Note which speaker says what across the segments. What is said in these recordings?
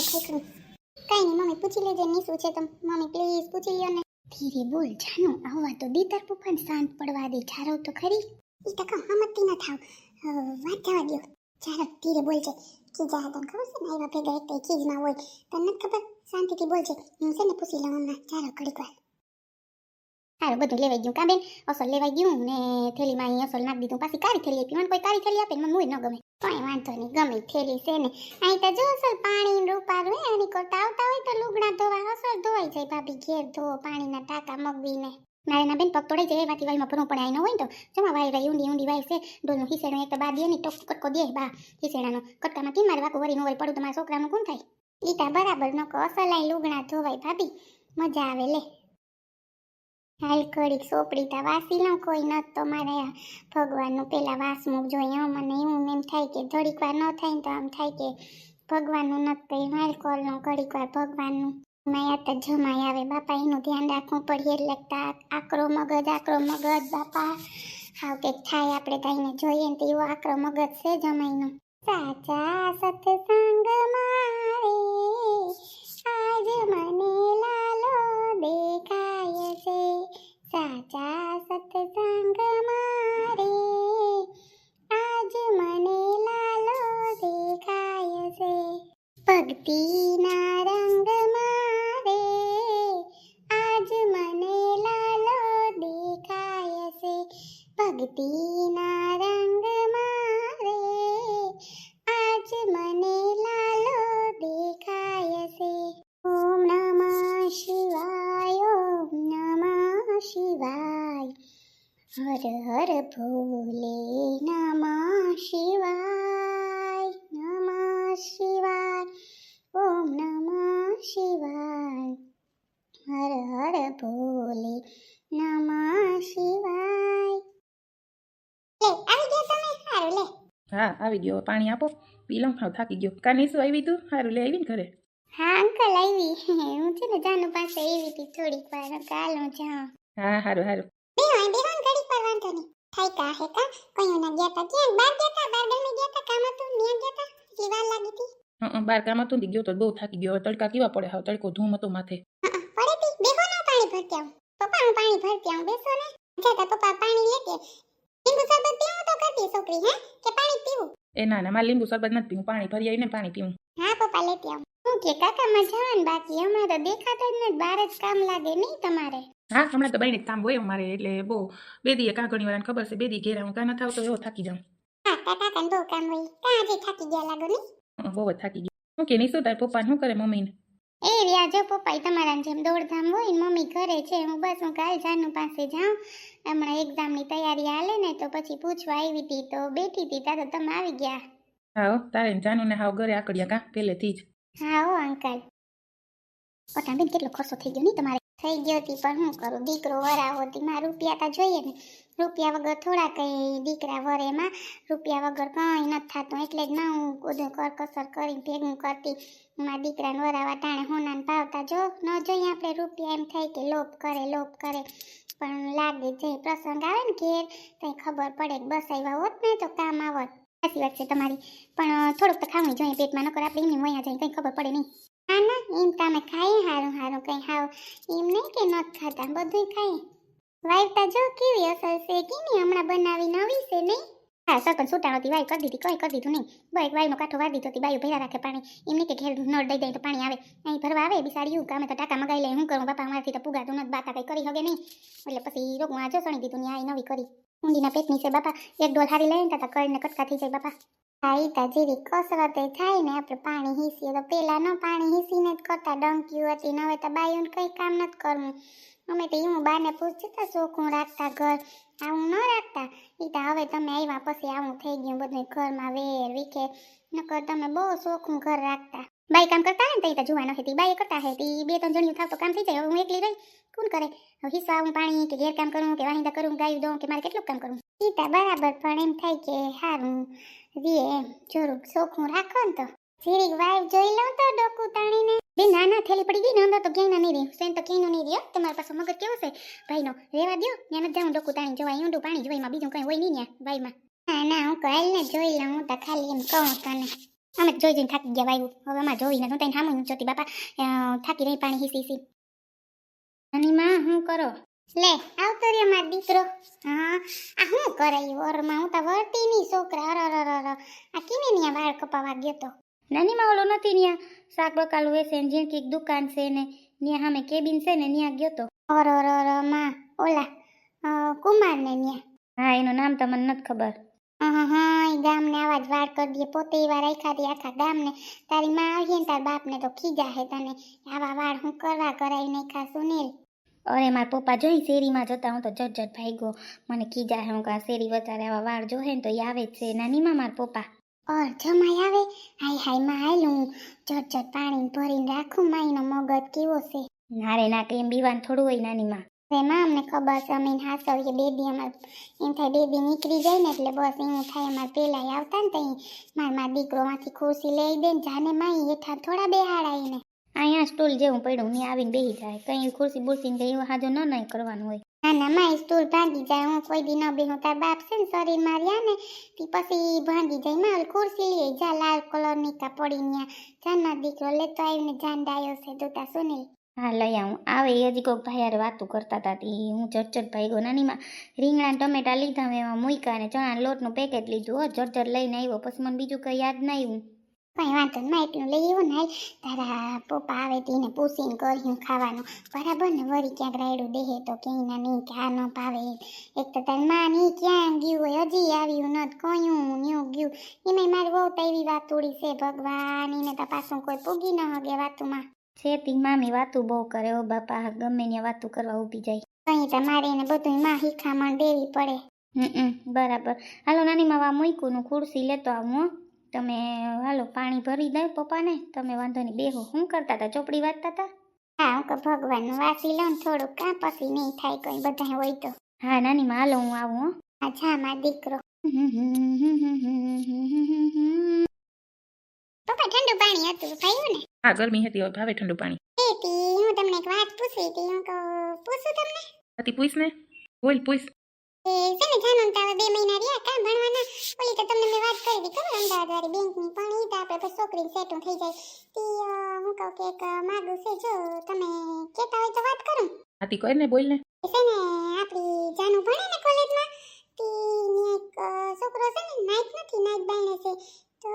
Speaker 1: મને ખરેખર કઈ નહીં મમ્મી પૂછી લેજે નીસું છે તો મમ્મી પ્લીઝ પૂછી લ્યો ને. ધીરે બોલ જાનો આવા તો દીતાર પપ્પાને શાંત પડવા દે ચારો તો ખરી. ઈ તો કહું હમતી ન થાવ વાત જવા દો. ચાલો ધીરે બોલ છે ખીજા હતા ખબર છે ને આવ્યા ભેગા એક ખીજમાં હોય તને નથી ખબર. શાંતિથી બોલ છે હું છે ને પૂછી લઉં હમણાં ચાલો ઘડીક વાર. હારું બધું લેવાઈ ગયું કા બેન અસલ લેવાઈ ગયું ને થેલીમાં અહીં અસલ નાખી દીધું પાછી કાળી થેલી આપી મને કોઈ કાળી થેલી આપે મને મૂળ ન ગમે કઈ વાંધો નહીં ગમે થેલી છે ને અહીં તો જો અસલ પાણી રૂપારું હે એની કરતા આવતા હોય તો લુગડા ધોવા અસલ ધોવાઈ જાય ભાભી ઘેર ધો પાણીના ટાંકા મગવીને મારે ના બેન પગ તોડાઈ જાય એવાથી વાયમાં ભરવું પડે આઈ ન હોય ને તો જમા વાય ઊંડી વાય છે ડોલનું ખીસેણું એક તો બા દે ને ટોક કટકો દે બા ખીસેણાનો કટકામાં કેમ મારે વાકું વરી ન વળી પડું તમારા છોકરાનું કોણ થાય ઈટા બરાબર ન કહો અસલાઈ લુગડા ધોવાય ભાભી મજા આવે લે. હાલ ઘડીક સોપડી તા વાસી લઉં કોઈ નત તો મારે ભગવાનનું પેલા વાસમું જોઈએ મને એવું એમ થાય કે થોડીક વાર ન થાય ને તો આમ થાય કે ભગવાનનું નથી કહ્યું હાલ કોલ લઉં ઘડીક વાર ભગવાનનું માયા તો જમાઈ આવે બાપા એનું ધ્યાન રાખવું પડે એટલે આકરો મગજ બાપા હાવ કંઈક થાય આપણે તાઈને જોઈએ ને તો એવો આકરો મગજ છે જમાઈનો. સાચા સત્સંગ મારે આજ મને લાલો દેખાય છે સાચા સત્સંગ મારે આજ મને લાલો દેખાય છે ભક્તિના રંગ મારે આજ મને લાલો દેખાય છે ભક્તિના રંગ મારે આજ મને લાલો દેખાય છે. ઓમ નમઃ શિવાય ઓમ નમઃ શિવાય હર હર ભોલે નમઃ શિવાય ઓમ નમઃ શિવાય હર હર ભોલે નમઃ શિવાય. લે આવી ગયા તમે હારું લે.
Speaker 2: હા આવી ગયો પાણી આપો પી લઉં ખાવ થાકી ગયો કાની શું આવી તું સારું લે આવી ને ઘરે.
Speaker 1: હા અંકલ આવી હું છે ને જાનુ પાસે આવી હતી થોડીક વાર કાલ હું જાઉં.
Speaker 2: હા સારું સારું
Speaker 1: બેહો ઘડીક વાર વાંધો નહીં થાય કા હે કા કયો ના ગયા તા ક્યાં બહાર ગયા તા બહાર ગમે ગયા તા કામ હતું ન્યા ગયા તા એટલી વાર લાગી હતી.
Speaker 2: બાર કામ હતું ગયો તો બહુ થાકી ગયો હવે તડકા કેવા પડે હવે તડકો ધૂમ હતો માથે.
Speaker 1: પડે તી બેહો ના પાણી ભરતી આવું પપ્પા હું પાણી ભરતી આવું બેસો ને જતા પપ્પા પાણી લેકે લીંબુ શરબત પીવું તો કરતી છોકરી હે કે પાણી પીવું.
Speaker 2: એ ના મારે લીંબુ શરબત નથી પીવું પાણી ભરી આવીને પાણી પીવું.
Speaker 1: હા પપ્પા લેતી આવું. હું કે કાકામાં જવાનું બાકી હમણાં તો દેખાતા જ નથી બહાર જ કામ લાગે નહીં તમારે.
Speaker 2: હા હમણાં તો બઈને કામ હોય અમારે એટલે બહુ બે દીએ કાં ઘણી વાર ખબર છે બે દી ઘેરા હું કાં ન થાવ તો એવો થાકી જાઉં.
Speaker 1: હા કાકાને બહુ કામ હોય કાં આજે થાકી ગયા લાગો નહીં.
Speaker 2: બહુ જ થાકી ગઈ. હું કે નહીં શું તાર પપ્પા શું કરે મમ્મીને.
Speaker 1: એ રહ્યા જો પપ્પા તમારા જેમ દોડધામ હોય મમ્મી ઘરે છે હું બસ હું કાલ જાનુ પાસે જાઉં હમણાં એક્ઝામની તૈયારી હાલે ને તો પછી પૂછવા આવી હતી તો બેઠી હતી ત્યાં તો તમે આવી ગયા.
Speaker 2: હા તારે જાનું ને હાવ ઘરે આકડ્યા કાં પહેલેથી જ.
Speaker 1: હા હો અંકલ. ઓટા બેન કેટલો ખર્ચો થઈ ગયો નહીં તમારે. થઈ ગયો હતી પણ શું કરું દીકરો વરાવો હતી માં રૂપિયા તો જોઈએ ને રૂપિયા વગર થોડા કંઈ દીકરા વરેમાં રૂપિયા વગર કંઈ નથી થતું એટલે જ ના હું બધું કરકસર કરી ભેગું કરતી મારા દીકરાને વરાવા ટાણે હોનાને ભાવતા જો ન જોઈએ આપણે રૂપિયા એમ થાય કે લોભ કરે પણ લાગે જે પ્રસંગ આવે ને ઘેર કંઈ ખબર પડે કે બસ આવ્યા હોત ને તો કામ આવત. સાચી વાત છે તમારી પણ થોડુંક તો ખાવું જોઈએ પેટમાં નકર આપણે એમની મોયા જાય કંઈ ખબર પડે નહીં. ના ના એમ તમે ખાઈ હારું કંઈ હાવ એમ નહીં કે નથી ખાતા બધું ખાઈ વાઈતા જો કેવી અસર છે કે નહીં હમણાં બનાવી નવી છે નહીં. હા સરપંચ છૂટાણોથી વાઈ કરી દીધી કંઈ કરી દીધું નહીં બસ વાઈનો કાંઠો વાળી દીધો હતી બાયું ભેરા રાખે પાણી એમ નહીં કે ઘેર નળ દઈ દઈ તો પાણી આવે અહીં ભરવા આવે બિસારી એવું કામે તો ટાંકા મગાવી લે હું કરું બાપા અમારાથી તો પુગાતું નથી બાતા કંઈ કરી શકે નહીં એટલે પછી રોગમાં જો સણી દીધું ને આ નવી કરી ઊંડીના પેટની છે બાપા એક ડોલ હારી લઈને તા કરીને કટકા થઈ જાય બાપા. હા એ તા જેવી કસરત થાય ને આપણે પાણી હીસીએ તો પેલા ન પાણી હીસીને જ કરતા ડંક્યું હતી ને હવે તો બાયુને કંઈ કામ નથી કરવું અમે તો એવું બાને પૂછતા હતા ચોખ્ખું રાખતા ઘર આવું ન રાખતા એ તો હવે તમે આવ્યા પછી આવું થઈ ગયું બધું ઘરમાં વેર વિખેર નકર તમે બહુ ચોખ્ખું ઘર રાખતા. બાઈ કામ કરતા હે ને તો જોવાનો હતી બાઈ કરતા હે તી બે ત્રણ જણિયું થાવ તો કામ થઈ જાય હું એકલી રહી કોણ કરે હવે હિસ્સા હું પાણી કે ઘેર કામ કરું કે વાહિંદા કરું ગાયું દઉં કે મારે કેટલું કામ કરું એ તો બરાબર પણ એમ થાય કે સારું રે એમ જોરું ચોખ્ખું રાખો ને તો જીરીક વાઈફ જોઈ લઉં તો ડોકું તાણીને બે નાના થેલી પડી ગઈ ને અંદર તો ક્યાંય નહીં રહી સેન તો ક્યાંય નહીં રહ્યો તમારા પાસે મગજ કેવો છે ભાઈનો રેવા દો ત્યાં નથી જાઉં ડોકું તાણી જોવાય ઊંડું પાણી જોવાયમાં બીજું કંઈ હોય નહીં ત્યાં વાઈમાં. ના ના હું કહેલ ને જોઈ લઉં હું તો ખાલી એમ કહું તને અમે જોઈ જોઈને થાકી ગયા વાયુ. હવે અમારે જોઈને હું તને સામું જોતી બાપા. થાકી રહી પાણી હીસી હીસી. નાની માં શું કરો? લે આવતો રે મારો દીકરો. હા આ શું કરાયું વરમાં? હું તો વળતી નહીં છોકરા. અર આ કિને ન્યા વાળ કપાવા ગયો તો? નાની માં ઓલો નથી ન્યા શાક બકાલું વેસે ને ઝીણકી દુકાન છે ને ન્યા સામે કેબિન છે ને ન્યા ગયો તો. અર માં ઓલા કુમાર ને ન્યા. હા એનું નામ તો મને નથી ખબર. હા એ ગામને આવા જ વાળ કરી દે. પોતે એવા રાખ્યા હતી આખા ગામને. તારી માં આવીએ ને તાર બાપને તો ખીજા હે તને. આવા વાળ હું કરવા કરાવી નાખ્યા સુનિલ. અરે મારા પપ્પા જોઈ શેરીમાં જતા હું તો જટ ભાગ્યો. મને ખીજા હે હું કા શેરી વચારે આવા વાળ જોહે ને તો એ આવે જ છે. નાનીમાં મારા પપ્પા જમાઈ આવે. હાય માં હાલ હું જટ પાણી ભરીને રાખું. માઈનો મગજ કેવો છે. નારે ના કેમ બીવાન થોડું હોય નાનીમાં. અરે માં અમને ખબર છે. અમે હાસવીએ બેબી અમાર એમ થાય બેબી નીકળી જાય ને એટલે બસ એવું થાય. અમારે પેલા આવતા ને તઈ મારા દીકરો માંથી ખુરશી લઈ દે ને જાને માઈ હેઠા થોડા બેહાડાય ને અહીંયા સ્ટૂલ જેવું પડ્યું ને આવીને બેહી જાય. કઈ ખુરશી બુરશી ને એવું હાજો ન કરવાનું હોય. ના ના માય સ્ટૂલ ભાંગી જાય. હું કોઈ દી ન બેહું. તાર બાપ છે ને શરીર માર્યા ને તી પછી ભાંગી જાય. માં ખુરશી લઈ જા લાલ કલર ની કા પડી ન્યા જાનના દીકરો લેતો આવીને જાન ડાયો છે દોતા સુનિલ. હા લઈ આવું. આવે એ હજી કોઈક ભાઈ યાર વાતું કરતા હતા. હું ઝટ ભાગ્યો. નાનીમાં રીંગણા ટમેટા લીધા મેં એમાં મૂક્યા ને ચણા લોટનું પેકેટ લીધું. હો ઝટ લઈને આવ્યો. પછી મને બીજું કઈ યાદ ના આવ્યું. કઈ વાંધો નહીં એટલું લઈ આવ્યો ને. તારા પપ્પા આવે તેને પૂછીને કર્યું ખાવાનું બરાબર ને. વળી ક્યાંક રાયડું દેહે તો ક્યાંય નહીં કે આ ન ભાવે. એક તો તારી માં ની ક્યાં ગયું હોય હજી આવ્યું નથી. કયું ન્યુ ગયું. એમાં મારી બહુ તો એવી વાત ઉડી છે ભગવાન. એને તો પાછું કોઈ પૂગી ન હગે વાતુમાં. છેતી મામી વાતું બહુ કરે. ઓ બાપા ગમે ને વાતું કરવા ઊભી જાય. કઈ તમારે એને બધું માં શીખામણ દેવી પડે. બરાબર. હાલો નાની માં વા મૂક્યું નું ખુરશી લેતો આવું. તમે હાલો પાણી ભરી દે પપ્પાને. તમે વાંધો નહીં બેહો. શું કરતા હતા? ચોપડી વાંચતા હતા? હા હું તો ભગવાનનું વાંચી લઉં થોડુંક. કાં પછી નહીં થાય કઈ બધા હોય તો. હા નાની માં હાલો હું આવું. અચ્છા મારો દીકરો. પપ્પા ઠંડુ પાણી હતું ભાઈ ને?
Speaker 2: હા ગરમી હતી હવે ભાવે ઠંડુ પાણી.
Speaker 1: હું તમને એક વાત પૂછવી હતી. હું પૂછું તમને?
Speaker 2: હતી પૂછ ને. બોલ પૂછ.
Speaker 1: એ છે ને જાનું તાવ 2 મહિના રહ્યા કાં ભણવાના. ઓલી તો તમને મેં વાત કરી હતી ખબર અમદાવાદ વાળી બેંકની. પણ ઈ તો આપણે પછી છોકરીને સેટું થઈ જાય. તી હું કહું કે એક માગું છે જો તમે કહેતા હોય તો વાત કરું.
Speaker 2: હતી કર ને બોલ ને.
Speaker 1: એ છે ને આપણી જાનું ભણે ને કોલેજમાં. તી એક છોકરો છે ને નાઈટ નથી નાઈટ બાયણે છે. તો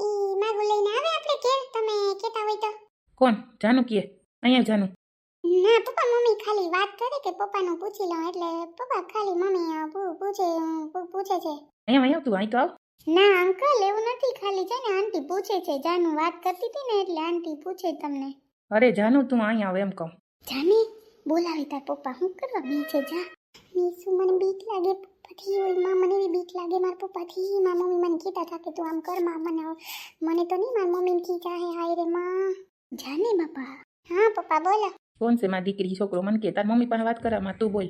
Speaker 1: ઈ માગું લઈને આવે આપણે ઘેર તમે કહેતા હોય તો.
Speaker 2: કોણ? જાનું કીએ? અહીંયા જાનું?
Speaker 1: ના પપ્પા મમ્મી ખાલી વાત કરે કે પપ્પાનું પૂછી લઉં એટલે પપ્પા ખાલી મમ્મી પૂછે છે.
Speaker 2: અહીંયા તું અહીં તો આવ.
Speaker 1: ના અંકલ એવું નથી. ખાલી છે ને આંટી પૂછે છે. જાનું વાત કરતી હતી ને એટલે આંટી પૂછે તમને.
Speaker 2: અરે જાનું તું અહીં આવ એમ કહું.
Speaker 1: જાની બોલાવી તાર પપ્પા. શું કરવા બી છે જા. મીસુ મને બીક લાગે પપ્પાથી. હોય માં મને એવી બીક લાગે મારા પપ્પાથી. મારા મમ્મી મને કીધા હતા કે તું આમ કર માં. મને તો નહીં મારા મમ્મીને કીધા હે. હાય રે માં. જાની બાપા. હા પપ્પા બોલો.
Speaker 2: કોણ છે મારી દીકરી છોકરો? મને કે તાર મમ્મી પાસે વાત કરામાં તું બોલ.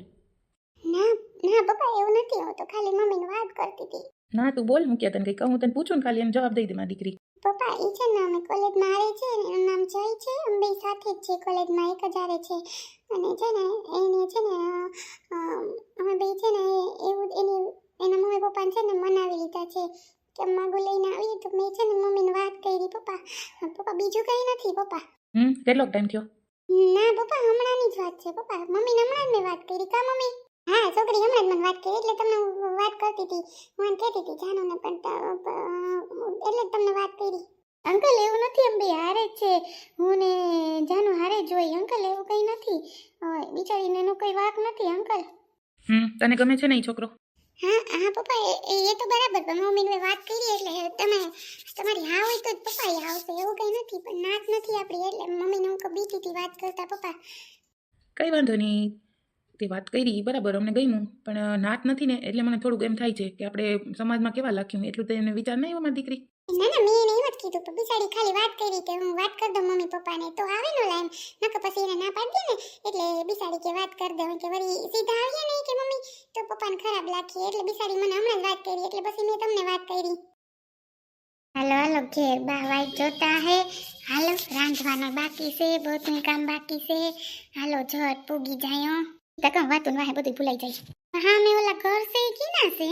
Speaker 1: ના ના પપ્પા એવું નથી. હું તો ખાલી મમ્મીને વાત કરતી હતી.
Speaker 2: ના તું બોલ. હું કે તને કઈ કહું તને પૂછું ને ખાલી એમ જવાબ દઈ દે મારી દીકરી.
Speaker 1: પપ્પા એ છે ને અમે કોલેજમાં આવે છે. એનું નામ જય છે. અમે બે સાથે જ છે કોલેજમાં એક જ આવે છે. અને છે ને એને છે ને અમે બે છે ને એવું એના મમ્મી પપ્પાને છે ને મનાવી લીધા છે કે માગું લઈને આવીએ. તો મેં છે ને મમ્મીને વાત કરી. પપ્પા બીજું કંઈ નથી પપ્પા.
Speaker 2: કેટલો ટાઈમ થયો?
Speaker 1: ના પપ્પા હમણાંની જ વાત છે પપ્પા. મમ્મીને હમણાં જ મેં વાત કરી. કા મમ્મી? હા છોકરી હમણાં જ મને વાત કરી એટલે તમને વાત કરતી હતી. હું એમ કહેતી હતી જાનુને પણ એટલે જ તમને વાત કરી. અંકલ એવું નથી. અમે બે હારે જ છે. હું ને જાનુ હારે જ હોય અંકલ. એવું કંઈ નથી. બિચારીને એનો કંઈ વાંક નથી અંકલ.
Speaker 2: તને ગમે છે ને એ છોકરો?
Speaker 1: હા હા પપ્પા એ તો બરાબર. પણ મમ્મીને મેં વાત કરી એટલે તમારી હા હોય તો જ પપ્પા એ આવશે. એવું કંઈ નથી. પણ નાત નથી આપણી એટલે મમ્મીને હું બીતી હતી વાત કરતા પપ્પા.
Speaker 2: કઈ વાંધો નહીં. તે વાત કરી બરાબર અમને ગમ્યું. પણ નાત નથી ને એટલે મને થોડુંક એમ થાય છે કે આપણે સમાજમાં કેવા લાગ્યું. એટલું તો એને વિચાર નહીં મારી દીકરી.
Speaker 1: ના ના મેં એને એમ જ કીધું. પણ બિચારી ખાલી વાત કરી કે હું વાત કરી દઉં મમ્મી પપ્પાને તો આવે નો લાઈન. નકર પછી એને ના પાડી દે ને એટલે બિચારી કે વાત કરી દઉં કે વળી સીધા આવીએ ને કે મમ્મી તો પપ્પાને ખરાબ લાગીએ. એટલે બિચારી મને હમણાં જ વાત કરી એટલે પછી મેં તમને વાત કરી. હાલો હાલો ઘેર બા વાઈટ જોતા હે. હાલો રાંધવાનું બાકી છે. બધું કામ બાકી છે. હાલો ઝટ પૂગી જાય. તો કાં વાતું વાહે બધું ભૂલાઈ જાય. હા મેં ઓલા ઘર છે કીના છે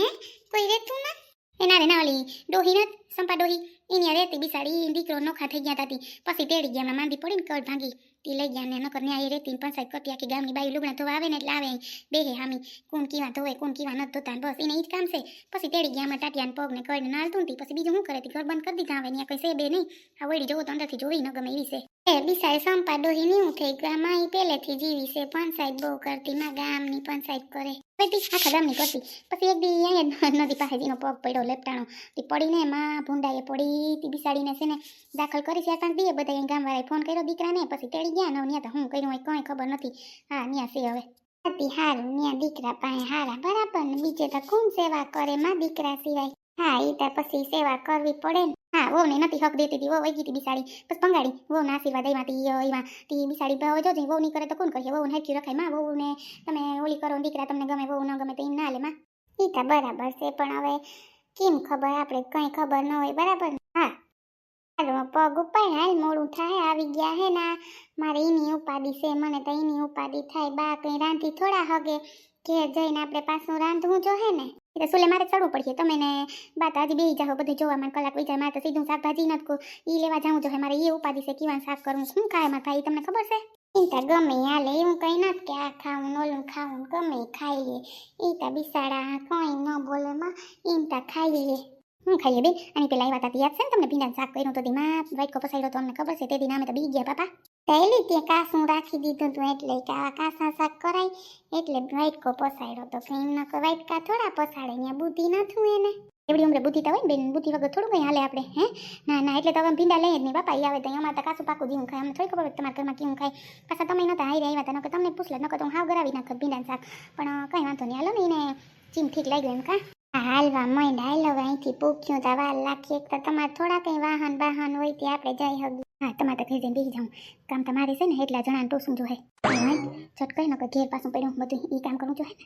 Speaker 1: કોઈ રહેતું ના. એના રે ના ઓલી ડોહી નથી સંપા ડોહી એની આ રેતી બિસાડી ઈ દીકરો નોખા થઈ ગયા તાતી પછી તેડી ગયા હમણાં માંદી પડીને કડ ભાંગી તી લઈ ગયા ને નકર ન્યા એ રેતી પંચાયત કરતી આખી ગામની બાઈ લુગડા ધોવા આવે ને એટલે આવે બેહે હામી કોણ કીવા ધોવે કોણ કીવા નથી ધોતા બસ એને ઈ જ કામ છે પછી તેડી ગયા હમણાં ટાટિયાને પગ ને કડ નાલતું તી પછી બીજું શું કરે તી ઘર બંધ કરી દીધા આવે ને કઈ છે બે નહીં આ વળી જોવો તો અંદરથી જોવી ન ગમે એવી છે એ બિસાડી સંપા ડોહી નહીં થઈ ગયા માં ઈ પહેલેથી જીવી છે પંચાયત બહુ કરતી માં ગામની પંચાયત કરે આખા ગામની કરતી પછી એક દી અહીંયા નદી પાસે જીનો પગ પડ્યો લેપટાણો તી પડીને માં ભૂંડાએ પડી તી બિસાડીને છે ને દાખલ કરી છે પાંચ દીએ બધા ગામવાળાએ ફોન કર્યો દીકરાને પછી તેડી ગયા ને ત્યાં તો હું કર્યું હોય કંઈ ખબર નથી હા ત્યાં છે હવે હતી હારું ત્યાં દીકરા પાસે હારા બરાબર ને બીજે તો કોણ સેવા કરે માં દીકરા સિવાય હા એ તો પછી સેવા કરવી પડે ને હા વહુ ને નથી હક દેતી હતી વહુ વહી ગઈ બિસાડી પછી ભંગાડી વહુ ના આશીર્વાદ એમાં તી બિસાડી ભાવ જોજે વહુ નહીં કરે તો કોણ કરીએ વહુ હેઠી રખાય માં વહુ ને તમે ઓલી કરો દીકરા તમને ગમે વહુ ન ગમે તો એમ ના લે માં એ તો બરાબર છે પણ હવે કેમ ખબર આપણે કંઈ ખબર ન હોય બરાબર ને હા પગ ઉપાય હાલ મોડું થાય આવી ગયા હે ના મારે એની ઉપાધિ છે મને તો એની ઉપાધિ થાય બા કંઈ રાંધી થોડા હગે ઘેર જઈને આપણે પાછું રાંધવું જો હે ને એટલે સુલે મારે ચડવું પડશે તમે ને બાત આજે બેસી જાઓ બધું જોવા મને કલાક વિચાર મારે તો સીધું શાકભાજી નથી ઈ લેવા જાઉં જો હે મારે એ ઉપાધિ છે કેવાનું શાક કરવું શું કાય માં થાય તમને ખબર છે ઈતા ગમે હાલે એવું કંઈ નથી કે આ ખાવું ઓલું ખાવું ગમે ખાઈ લે ઈતા બિસાડા કંઈ ન બોલે માં ઈતા ખાઈ લે હું ખાઈએ બે અને પેલા આવ્યા હતા યાદ છે ને તમને ભીંડાનું શાક કર્યું તો તેમાં વાટકો પસાડ્યો તો અમને ખબર છે તે દિન અમે તો બી ગયા પાપા પહેલી ત્યાં કાસું રાખી દીધું હતું એટલે કે આ કાસા શાક કરાય એટલે વાટકો પસાડ્યો તો કંઈ ન વાટકા થોડા પસાડે ત્યાં બુદ્ધિ નથી એને એવડી ઉમરે બુદ્ધિ તો હોય બેન બુદ્ધિ વગર થોડું કંઈ હાલે આપણે હે ના ના એટલે તો હવે ભીંડા લઈએ જ નહીં બાપા આવે તો અમારે તો કાસું પાકું જીવું ખાય અમને થોડી ખબર હોય તમારા ઘરમાં કેવું ખાય પાછા તમે નતા હારી આવ્યા હતા નકર તમને પૂછલે નકર તો હું હાવ ગરાવી નાખત ભીંડાનું શાક પણ કંઈ વાંધો નહીં હાલો ને એને ચીમ ઠીક લાગ્યું એમ કા હાલવા મહિને હાલો અહીંથી પૂછ્યું તો વાર લાખી એક તો તમારે થોડા કંઈ વાહન હોય ત્યાં આપણે જઈ હગી હા તમારે તો ઘરે જઈને બેસી જાઉં કામ તમારે છે ને એટલા જણાને ટોસું જો હે છટ કઈ ન ઘેર પાછું પડ્યું બધું એ કામ કરવું જો હે ને